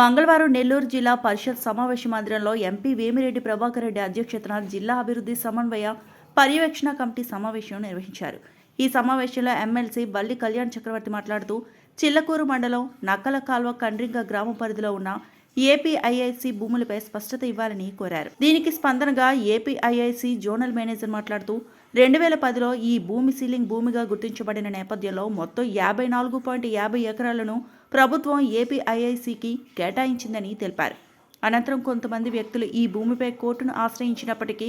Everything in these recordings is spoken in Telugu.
మంగళవారం నెల్లూరు జిల్లా పరిషత్ సమావేశ మందిరంలో ఎంపీ వేమిరెడ్డి ప్రభాకర్ రెడ్డి అధ్యక్షతన జిల్లా అభివృద్ధి సమన్వయ పర్యవేక్షణ కమిటీ సమావేశం నిర్వహించారు. ఈ సమావేశంలో ఎమ్మెల్సీ బల్లి కళ్యాణ్ చక్రవర్తి మాట్లాడుతూ చిల్లకూరు మండలం నక్కల కాల్వ కండ్రింగ గ్రామ పరిధిలో ఉన్న ఏపీఐఐసి భూములపై స్పష్టత ఇవ్వాలని కోరారు. దీనికి స్పందనగా ఏపీఐఐసి జోనల్ మేనేజర్ మాట్లాడుతూ 2010లో ఈ భూమి సీలింగ్ భూమిగా గుర్తించబడిన నేపథ్యంలో మొత్తం 54.50 ఎకరాలను ప్రభుత్వం ఏపీఐఐసికి కేటాయించిందని తెలిపారు. అనంతరం కొంతమంది వ్యక్తులు ఈ భూమిపై కోర్టును ఆశ్రయించినప్పటికీ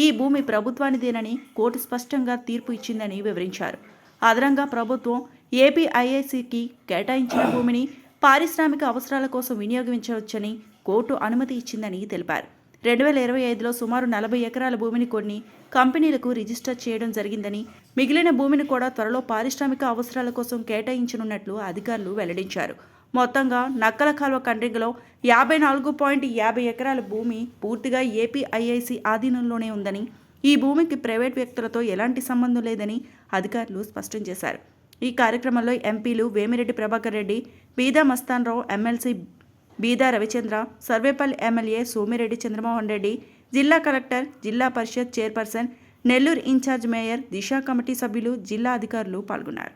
ఈ భూమి ప్రభుత్వానిదేనని కోర్టు స్పష్టంగా తీర్పు ఇచ్చిందని వివరించారు. అదనంగా ప్రభుత్వం ఏపీఐఐసికి కేటాయించిన భూమిని పారిశ్రామిక అవసరాల కోసం వినియోగించవచ్చని కోర్టు అనుమతి ఇచ్చిందని తెలిపారు. 2025లో సుమారు 40 ఎకరాల భూమిని కొన్ని కంపెనీలకు రిజిస్టర్ చేయడం జరిగిందని, మిగిలిన భూమిని కూడా త్వరలో పారిశ్రామిక అవసరాల కోసం కేటాయించనున్నట్లు అధికారులు వెల్లడించారు. మొత్తంగా నక్కల కాల్వ కండ్రింగలో 54.50 ఎకరాల భూమి పూర్తిగా ఏపీఐఐసి ఆధీనంలోనే ఉందని, ఈ భూమికి ప్రైవేట్ వ్యక్తులతో ఎలాంటి సంబంధం లేదని అధికారులు స్పష్టం చేశారు. ఈ కార్యక్రమంలో ఎంపీలు వేమిరెడ్డి ప్రభాకర్ రెడ్డి, బీదా మస్తాన్ రావు, ఎమ్మెల్సీ బీదా రవిచంద్ర, సర్వేపల్లి ఎమ్మెల్యే సోమిరెడ్డి చంద్రమోహన్ రెడ్డి, జిల్లా కలెక్టర్, జిల్లా పరిషత్ చైర్పర్సన్, నెల్లూరు ఇన్ఛార్జ్ మేయర్, దిశ కమిటీ సభ్యులు, జిల్లా అధికారులు పాల్గొన్నారు.